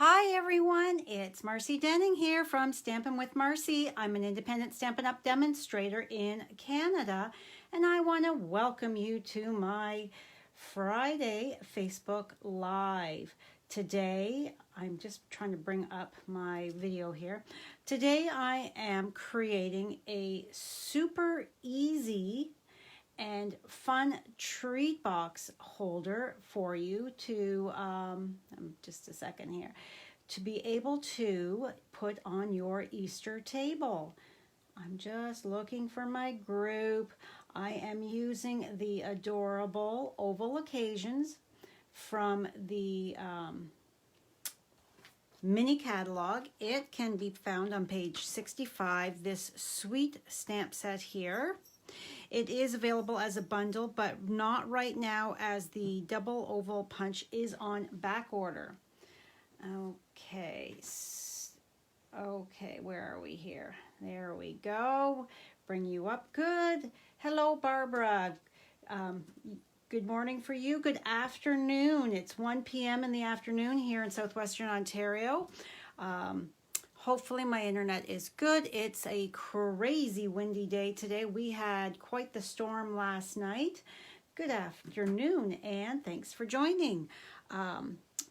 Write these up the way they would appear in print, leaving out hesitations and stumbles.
Hi everyone, it's Marcy Denning here from Stampin' with Marcy. I'm an independent Stampin' Up! Demonstrator in Canada, and I want to welcome you to my Friday Facebook Live. Today, I'm just trying to bring up my video here. Today I am creating a super easy and fun treat box holder for you to, just a second here, to be able to put on your Easter table. I'm just looking for my group. I am using the adorable oval occasions from the mini catalog. It can be found on page 65, this sweet stamp set here. It is available as a bundle, but not right now as the double oval punch is on back order. Okay, where are we here? There we go. Bring you up. Good. Hello, Barbara. Good morning for you. Good afternoon. It's 1 p.m. in the afternoon here in southwestern Ontario. Hopefully my internet is good. It's a crazy windy day today. We had quite the storm last night. Good afternoon, and thanks for joining.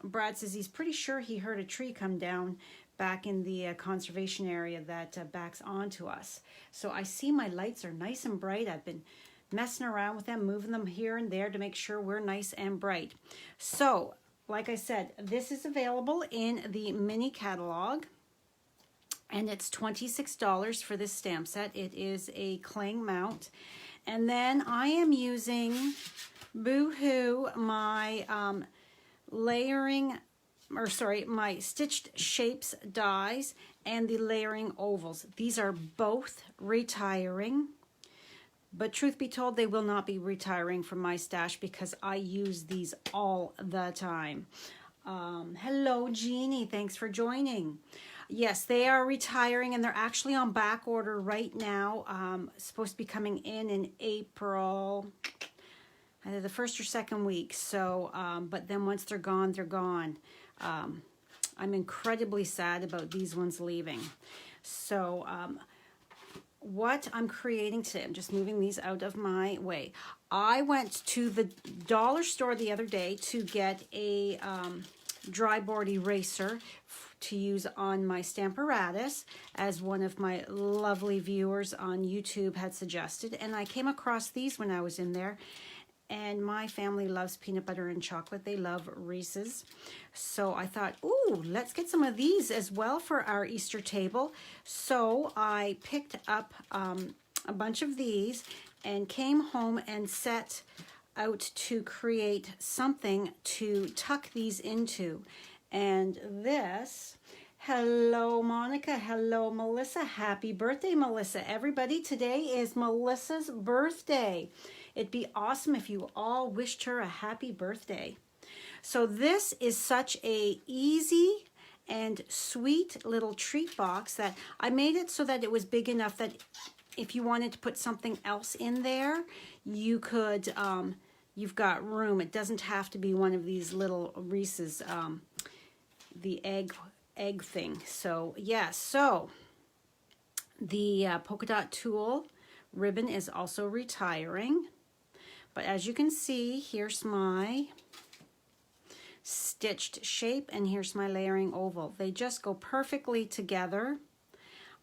Brad says he's pretty sure he heard a tree come down back in the conservation area that backs onto us. So I see my lights are nice and bright. I've been messing around with them, moving them here and there to make sure we're nice and bright. So, like I said, this is available in the mini catalog. And it's $26 for this stamp set. It is a cling mount. And then I am using Boohoo, my my stitched shapes dies and the layering ovals. These are both retiring. But truth be told, they will not be retiring from my stash because I use these all the time. Hello, Jeannie. Thanks for joining. Yes, they are retiring, and they're actually on back order right now. Supposed to be coming in April, either the first or second week. So, but then once they're gone, they're gone. I'm incredibly sad about these ones leaving. So, what I'm creating today, I'm just moving these out of my way. I went to the dollar store the other day to get a dry board eraser to use on my Stamparatus, as one of my lovely viewers on YouTube had suggested. And I came across these when I was in there. And my family loves peanut butter and chocolate. They love Reese's. So I thought, ooh, let's get some of these as well for our Easter table. So I picked up a bunch of these and came home and set out to create something to tuck these into. And this, hello Monica, hello Melissa, happy birthday Melissa. Everybody, today is Melissa's birthday. It'd be awesome if you all wished her a happy birthday. So this is such a easy and sweet little treat box that I made it so that it was big enough that if you wanted to put something else in there, you could, you've got room. It doesn't have to be one of these little Reese's, the egg thing. So yeah, so the polka dot tulle ribbon is also retiring. But as you can see, here's my stitched shape and here's my layering oval. They just go perfectly together.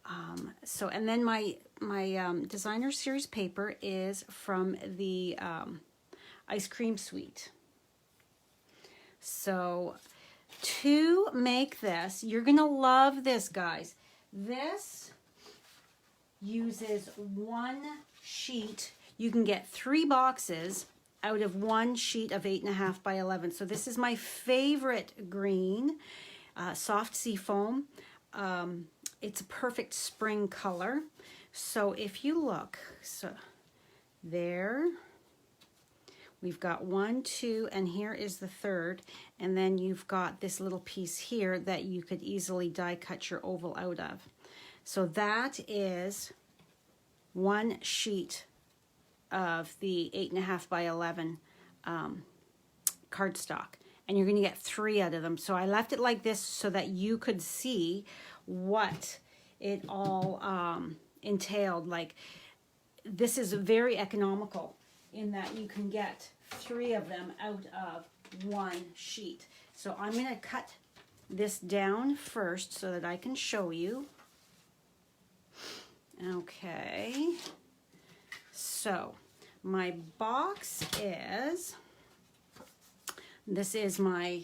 And then my designer series paper is from the ice cream suite. So to make this, you're gonna love this, guys. This uses one sheet. You can get 3 boxes out of one sheet of 8.5 by 11. So this is my favorite green, soft seafoam. It's a perfect spring color. So if you look, so there, we've got 1, 2, and here is the third. And then you've got this little piece here that you could easily die cut your oval out of. So that is one sheet of the 8.5 by 11 cardstock. and you're going to get 3 out of them. So I left it like this so that you could see what it all entailed. Like, this is very economical in that you can get 3 of them out of 1 sheet. So I'm going to cut this down first so that I can show you. Okay, so my box is, this is my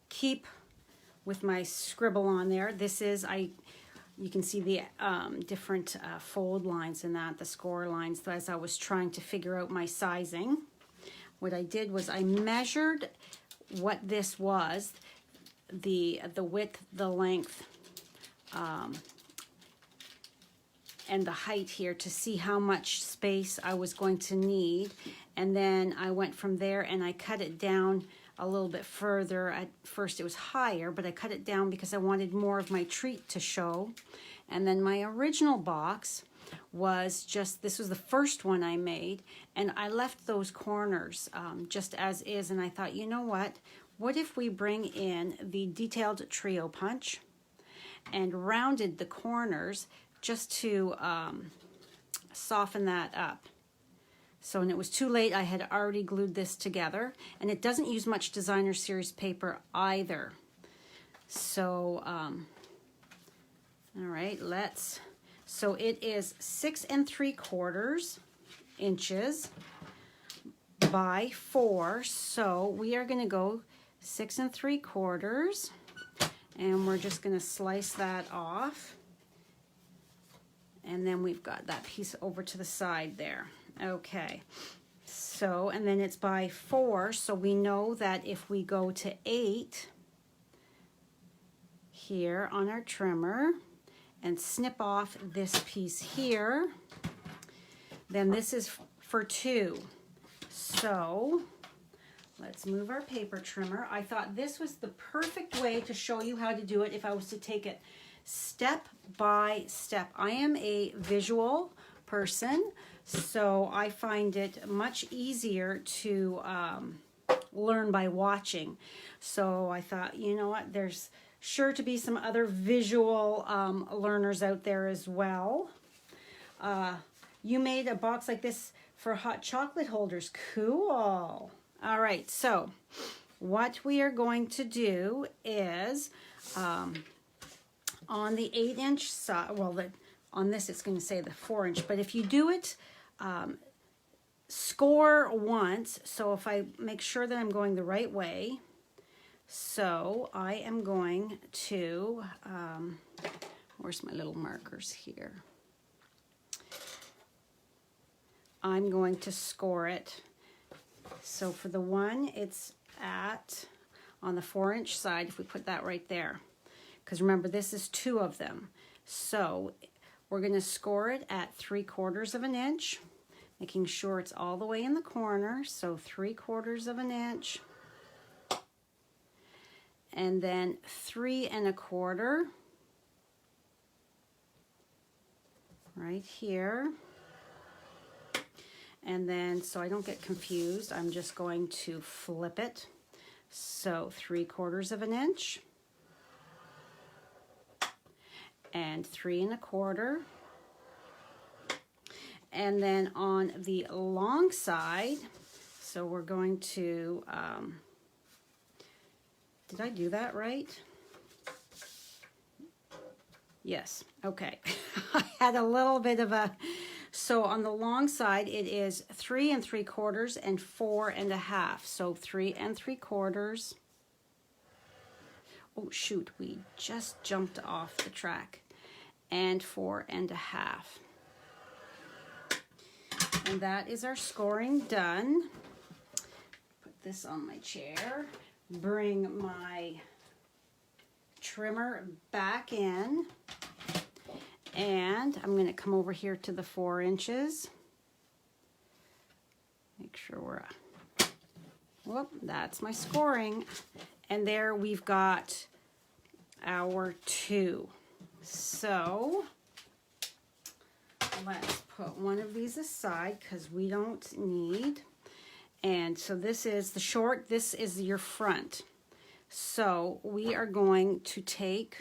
keep with my scribble on there. This is, you can see the different fold lines in that, the score lines, as I was trying to figure out my sizing. What I did was I measured what this was, the width, the length, and the height here to see how much space I was going to need. And then I went from there and I cut it down a little bit further. At first it was higher, but I cut it down because I wanted more of my treat to show. And then my original box was just, this was the first one I made, and I left those corners just as is. And I thought, you know what if we bring in the detailed trio punch and rounded the corners just to soften that up. So, and it was too late, I had already glued this together, and it doesn't use much designer series paper either. So, all right, so it is 6 3/4 inches by 4. So we are gonna go 6 3/4, and we're just gonna slice that off. And then we've got that piece over to the side there. Okay, so, and then it's by 4, so we know that if we go to 8 here on our trimmer and snip off this piece here, then this is for 2. So let's move our paper trimmer. I thought this was the perfect way to show you how to do it if I was to take it step by step. I am a visual person, so I find it much easier to learn by watching. So I thought, you know what, there's sure to be some other visual learners out there as well. You made a box like this for hot chocolate holders. Cool. All right, so what we are going to do is on the 8-inch side, well, on this it's going to say the 4-inch, but if you do it, score once. So if I make sure that I'm going the right way, so I am going to, where's my little markers here? I'm going to score it. So for the one, it's at, on the 4-inch side, if we put that right there, because remember, this is 2 of them. So we're going to score it at 3/4 of an inch, making sure it's all the way in the corner. So 3/4 of an inch, and then 3 1/4 right here. And then, so I don't get confused, I'm just going to flip it. So 3/4 of an inch, and 3 1/4. And then on the long side, so we're going to, did I do that right? Yes, okay. I had a little bit of a, so on the long side, it is 3 3/4 and 4 1/2. So 3 3/4. Oh shoot, we just jumped off the track. And 4 1/2. And that is our scoring done. Put this on my chair. Bring my trimmer back in. And I'm going to come over here to the 4 inches. Make sure we're, whoop, that's my scoring. And there we've got our 2. So let's put one of these aside because we don't need. And so this is the short, this is your front. So we are going to take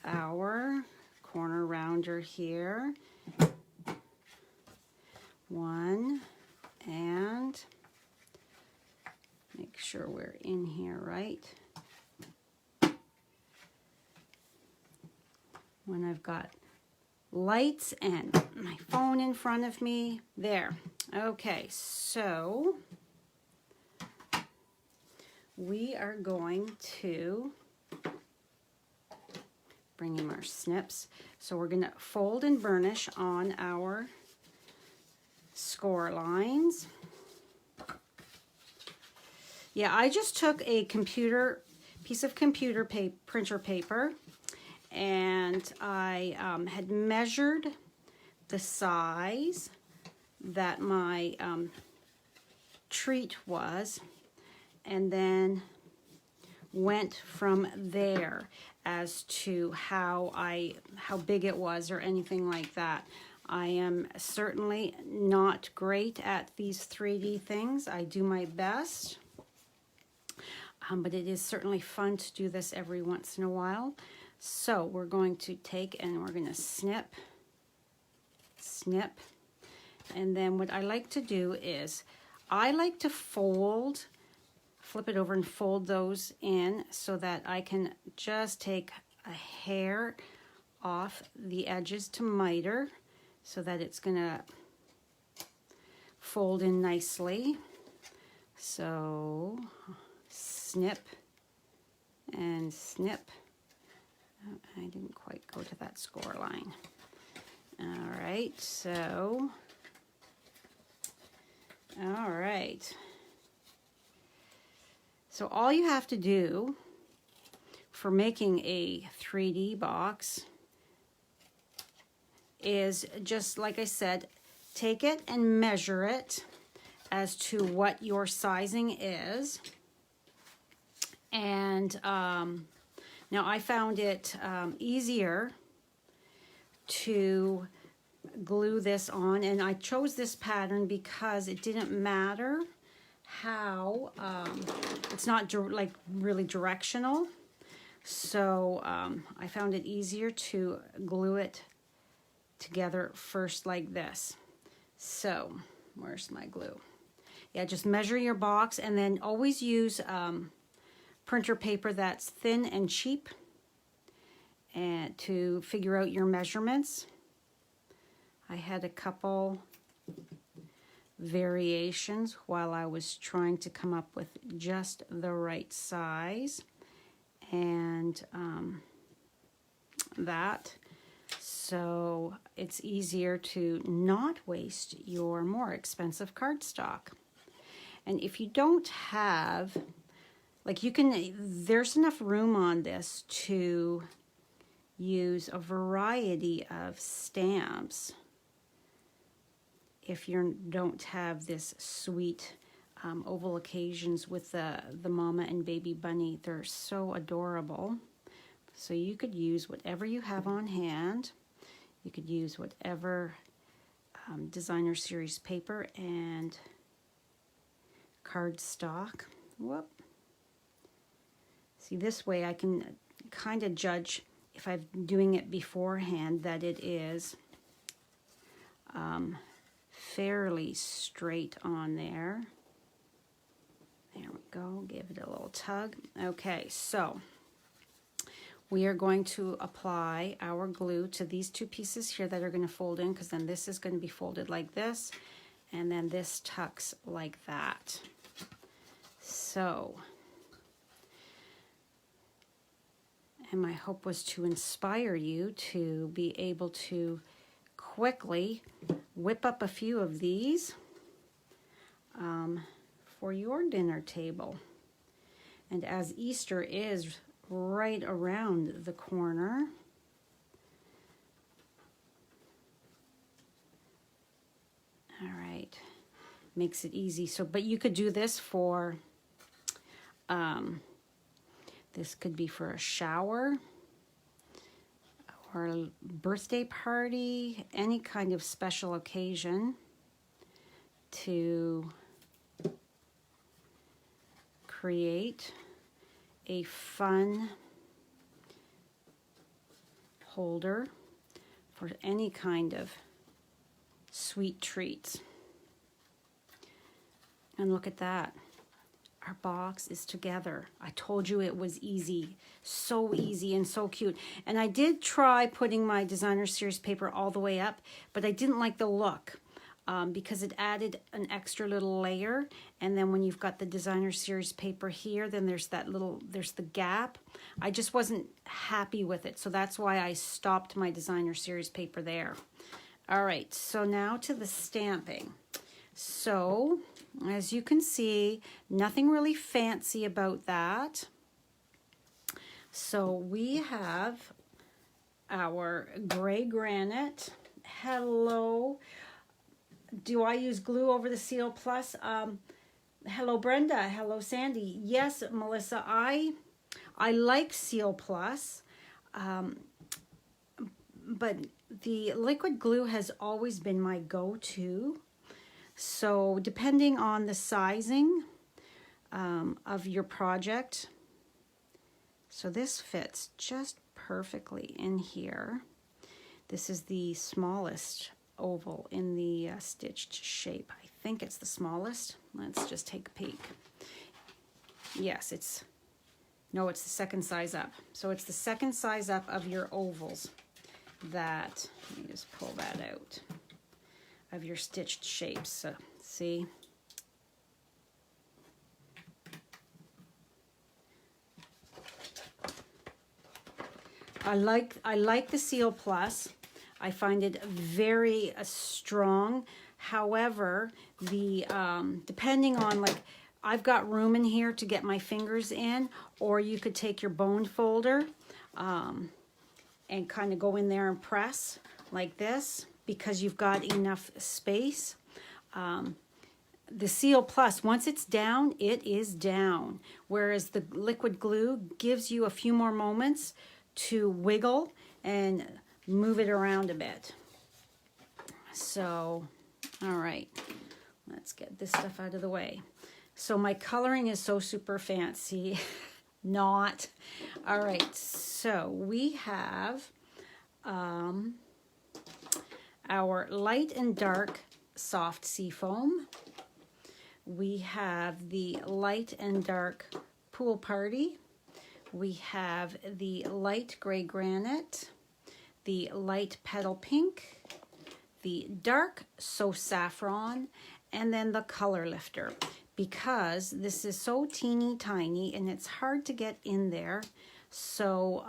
our corner rounder here, one, and make sure we're in here right. When I've got lights and my phone in front of me, there. Okay, so we are going to bring in our snips. So we're going to fold and burnish on our score lines. Yeah, I just took a piece of computer printer paper, and I had measured the size that my treat was, and then went from there as to how big it was or anything like that. I am certainly not great at these 3D things. I do my best, but it is certainly fun to do this every once in a while. So we're going to take and we're going to snip, and then what I like to do is I like to fold, flip it over and fold those in so that I can just take a hair off the edges to miter so that it's going to fold in nicely. So snip and snip. Oh, I didn't quite go to that score line. All right, so, all right. So all you have to do for making a 3D box is just, like I said, take it and measure it as to what your sizing is. And now I found it easier to glue this on, and I chose this pattern because it didn't matter how, it's not like really directional. So I found it easier to glue it together first like this. So where's my glue? Yeah, just measure your box, and then always use printer paper that's thin and cheap, and to figure out your measurements. I had a couple variations while I was trying to come up with just the right size, and that. So it's easier to not waste your more expensive cardstock. And if you don't have, like, you can, there's enough room on this to use a variety of stamps. If you don't have this sweet oval occasions with the mama and baby bunny, they're so adorable. So you could use whatever you have on hand. You could use whatever designer series paper and cardstock. Whoop. See, this way I can kind of judge, if I'm doing it beforehand, that it is fairly straight on there. There we go. Give it a little tug. Okay, so we are going to apply our glue to these two pieces here that are going to fold in, because then this is going to be folded like this, and then this tucks like that. So, and my hope was to inspire you to be able to quickly whip up a few of these for your dinner table. And as Easter is right around the corner, all right, makes it easy. So, but you could do this for, this could be for a shower or a birthday party, any kind of special occasion to create a fun holder for any kind of sweet treats. And look at that. Our box is together. I told you it was easy. So easy and so cute. And I did try putting my designer series paper all the way up, but I didn't like the look because it added an extra little layer. And then when you've got the designer series paper here, then there's the gap. I just wasn't happy with it. So that's why I stopped my designer series paper there. All right, so now to the stamping. So as you can see, nothing really fancy about that. So we have our gray granite. Hello. Do I use glue over the Seal Plus? Hello, Brenda. Hello, Sandy. Yes, Melissa, I like Seal Plus, but the liquid glue has always been my go-to. So depending on the sizing of your project, so this fits just perfectly in here. This is the smallest oval in the stitched shape. I think it's the smallest. Let's just take a peek. Yes, it's the second size up. So it's the second size up of your ovals that, let me just pull that out, of your stitched shapes. So, see? I like the Seal Plus. I find it very strong. However, the depending on, like, I've got room in here to get my fingers in, or you could take your bone folder and kind of go in there and press like this because you've got enough space. The Seal Plus, once it's down, it is down. Whereas the liquid glue gives you a few more moments to wiggle and move it around a bit. So, all right, let's get this stuff out of the way. So my coloring is so super fancy. Not. All right, so we have our light and dark soft seafoam. We have the light and dark pool party. We have the light gray granite, the light petal pink, the dark so saffron, and then the color lifter. Because this is so teeny tiny and it's hard to get in there, so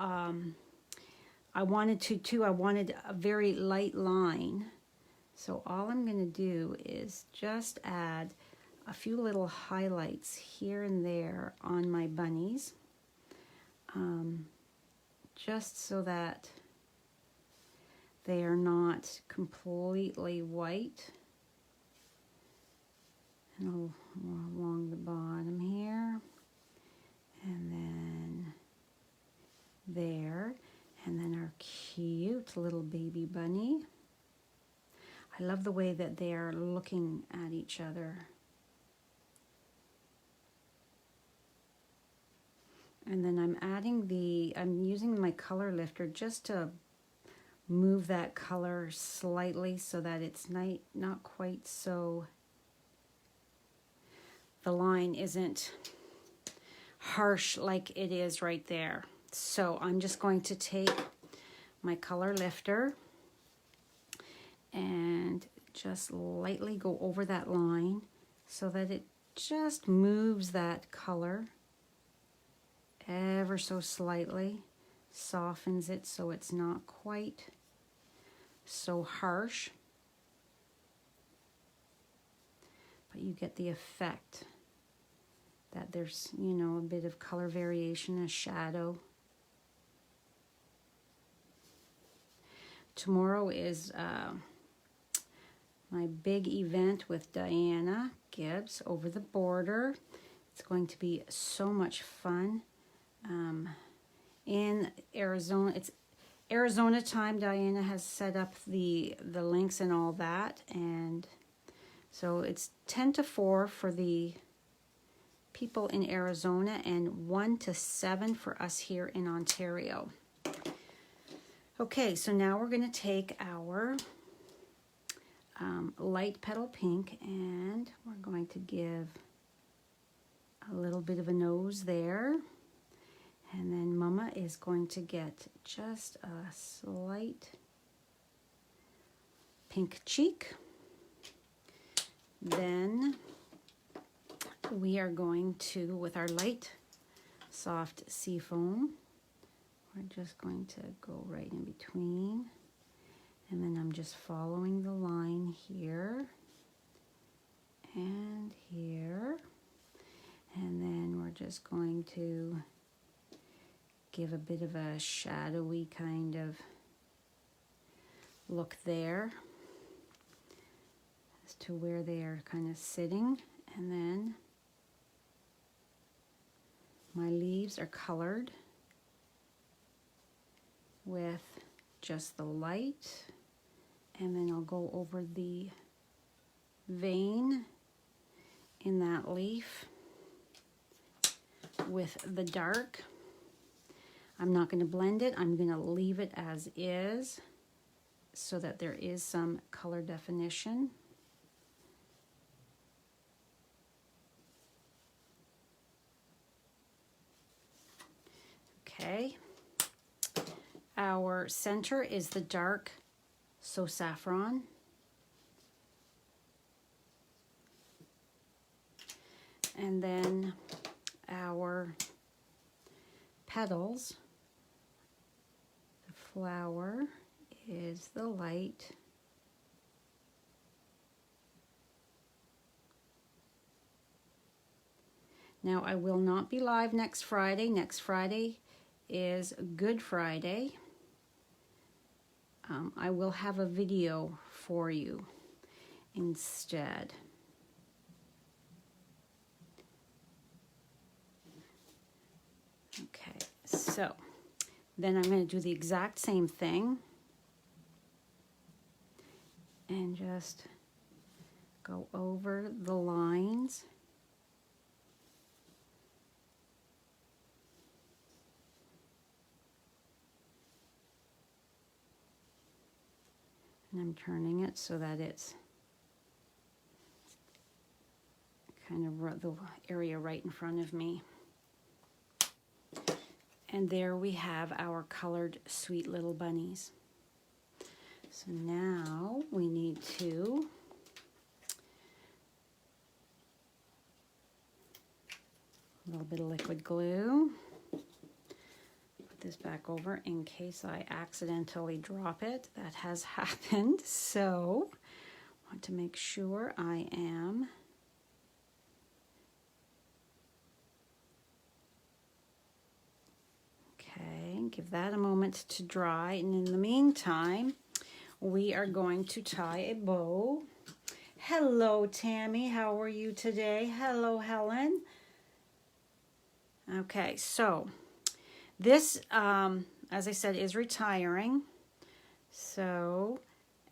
I wanted a very light line. So all I'm going to do is just add a few little highlights here and there on my bunnies, just so that they are not completely white. And along the bottom here, and then there, and then our cute little baby bunny. I love the way that they are looking at each other. And then I'm using my color lifter just to move that color slightly so that it's not quite so, the line isn't harsh like it is right there. So I'm just going to take my color lifter and just lightly go over that line so that it just moves that color ever so slightly, softens it so it's not quite so harsh, but you get the effect that there's, you know, a bit of color variation, a shadow. Tomorrow is my big event with Diana Gibbs over the border. It's going to be so much fun. In Arizona, it's Arizona time. Diana has set up the links and all that, and so it's 10 to 4 for the people in Arizona and 1 to 7 for us here in Ontario. Okay, so now we're going to take our light petal pink and we're going to give a little bit of a nose there. And then Mama is going to get just a slight pink cheek. Then we are going to, with our light soft seafoam, we're just going to go right in between. And then I'm just following the line here and here. And then we're just going to give a bit of a shadowy kind of look there as to where they are kind of sitting. And then my leaves are colored with just the light, and then I'll go over the vein in that leaf with the dark. I'm not going to blend it, I'm going to leave it as is so that there is some color definition. Okay. Our center is the dark So Saffron. And then our petals, the flower is the light. Now I will not be live next Friday. Next Friday is Good Friday. I will have a video for you instead. Okay, so then I'm going to do the exact same thing and just go over the lines. And I'm turning it so that it's kind of the area right in front of me. And there we have our colored sweet little bunnies. So now we need to a little bit of liquid glue. This back over in case I accidentally drop it. That has happened, so I want to make sure I am okay. Give that a moment to dry, and in the meantime we are going to tie a bow. Hello Tammy, how are you today? Hello Helen. Okay, so this, as I said, is retiring. So,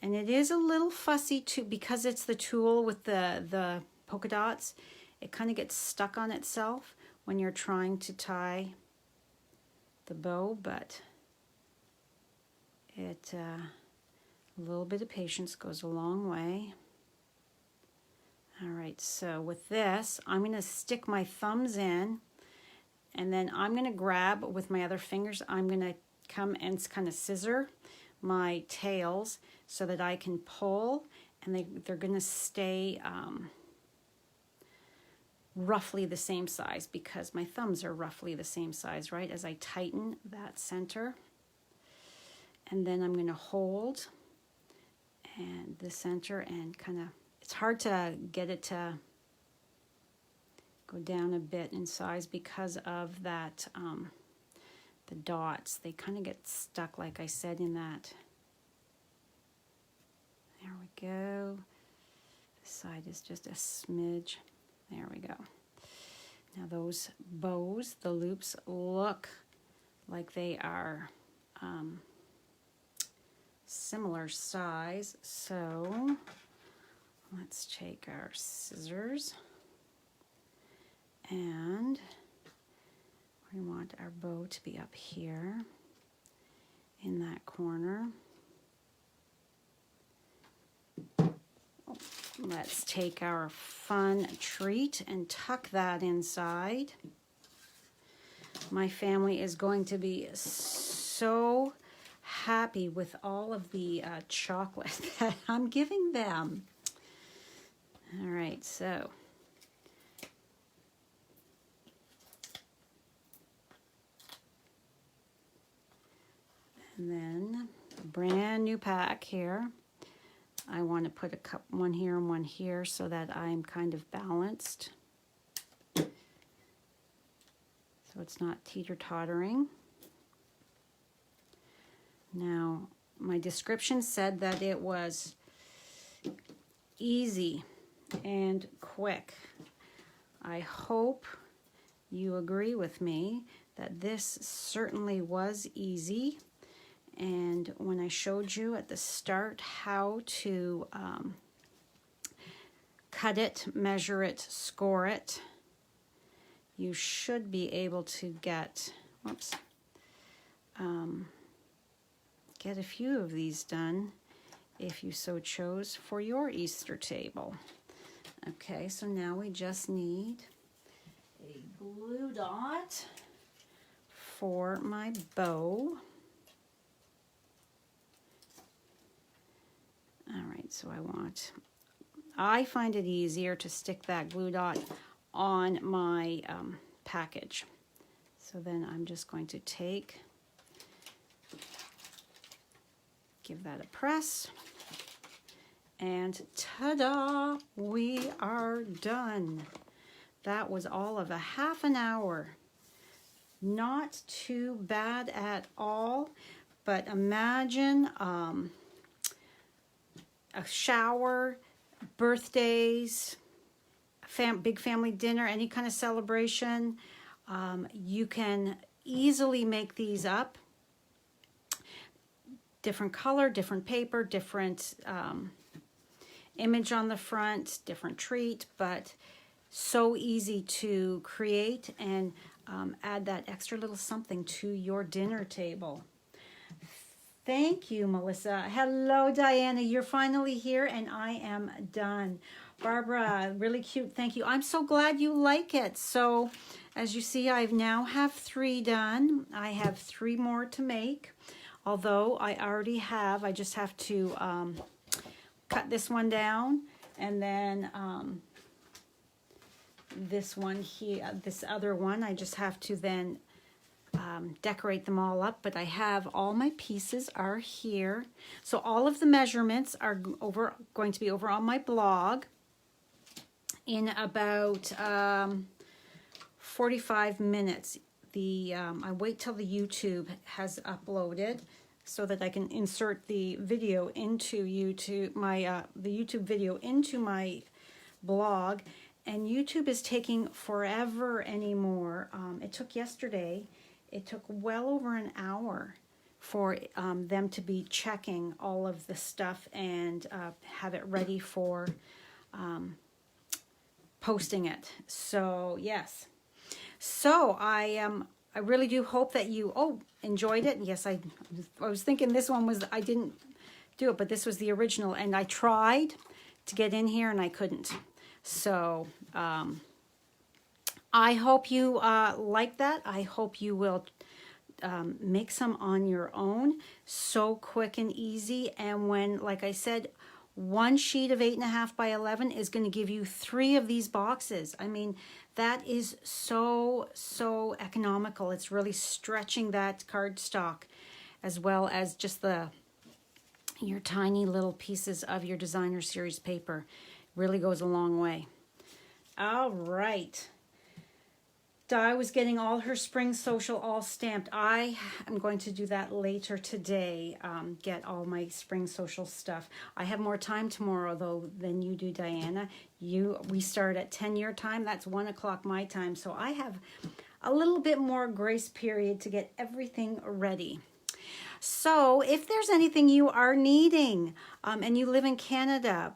and it is a little fussy too because it's the tulle with the polka dots. It kind of gets stuck on itself when you're trying to tie the bow, but it a little bit of patience goes a long way. All right, so with this, I'm going to stick my thumbs in. And then I'm going to grab with my other fingers, I'm going to come and kind of scissor my tails so that I can pull, and they're going to stay roughly the same size because my thumbs are roughly the same size, right, as I tighten that center. And then I'm going to hold and the center and kind of, it's hard to get it to go down a bit in size because of that, the dots. They kind of get stuck, like I said, in that. There we go. This side is just a smidge. There we go. Now those bows, the loops, look like they are similar size. So let's take our scissors And we want our bow to be up here in that corner. Let's take our fun treat and tuck that inside. My family is going to be so happy with all of the chocolate that I'm giving them. All right, so and then a brand new pack here. I want to put one here and one here so that I'm kind of balanced. So it's not teeter-tottering. Now, my description said that it was easy and quick. I hope you agree with me that this certainly was easy. And when I showed you at the start how to cut it, measure it, score it, you should be able to get, get a few of these done if you so chose for your Easter table. Okay, so now we just need a glue dot for my bow. All right, so I find it easier to stick that glue dot on my package. So then I'm just going to give that a press, and ta-da, we are done. That was all of a half an hour. Not too bad at all, but imagine a shower, birthdays, big family dinner, any kind of celebration. You can easily make these up. Different color, different paper, different image on the front, different treat, but so easy to create and add that extra little something to your dinner table. Thank you, Melissa. Hello, Diana. You're finally here, and I am done. Barbara, really cute. Thank you. I'm so glad you like it. So, as you see, I now have 3 done. I have 3 more to make, although I already have. I just have to cut this one down, and then this one here, this other one, I just have to then decorate them all up, but I have all my pieces are here. So all of the measurements are going to be over on my blog in about 45 minutes. I wait till the YouTube has uploaded so that I can insert the video into YouTube, the YouTube video into my blog. And YouTube is taking forever anymore. It took yesterday. It took well over an hour for them to be checking all of the stuff and have it ready for posting it. So yes. So I really do hope that you enjoyed it. Yes, I was thinking this one was, I didn't do it, but this was the original, and I tried to get in here and I couldn't. So I hope you like that. I hope you will make some on your own. So quick and easy. And when, like I said, one sheet of 8.5 by 11 is going to give you 3 of these boxes. I mean, that is so economical. It's really stretching that cardstock, as well as just your tiny little pieces of your designer series paper. Really goes a long way. All right. Di was getting all her spring social all stamped. I am going to do that later today, get all my spring social stuff. I have more time tomorrow, though, than you do, Diana. We start at 10 your time. That's 1 o'clock my time. So I have a little bit more grace period to get everything ready. So if there's anything you are needing and you live in Canada,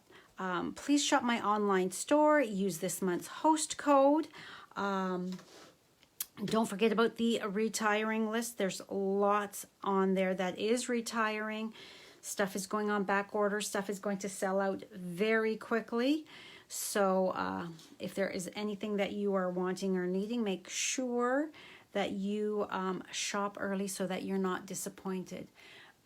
please shop my online store. Use this month's host code. Don't forget about the retiring list. There's lots on there that is retiring. Stuff is going on back order. Stuff is going to sell out very quickly. So if there is anything that you are wanting or needing, make sure that you shop early so that you're not disappointed.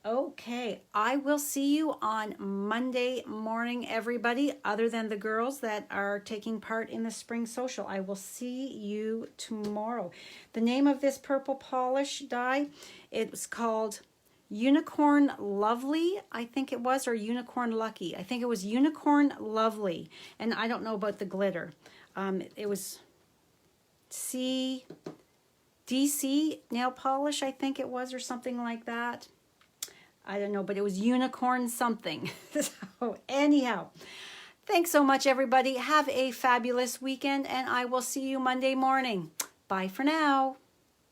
Okay, I will see you on Monday morning, everybody, other than the girls that are taking part in the spring social. I will see you tomorrow. The name of this purple polish die, it was called Unicorn Lovely, I think it was, or Unicorn Lucky. I think it was Unicorn Lovely, and I don't know about the glitter. It was DC nail polish, I think it was, or something like that. I don't know, but it was unicorn something. So anyhow, thanks so much, everybody. Have a fabulous weekend, and I will see you Monday morning. Bye for now.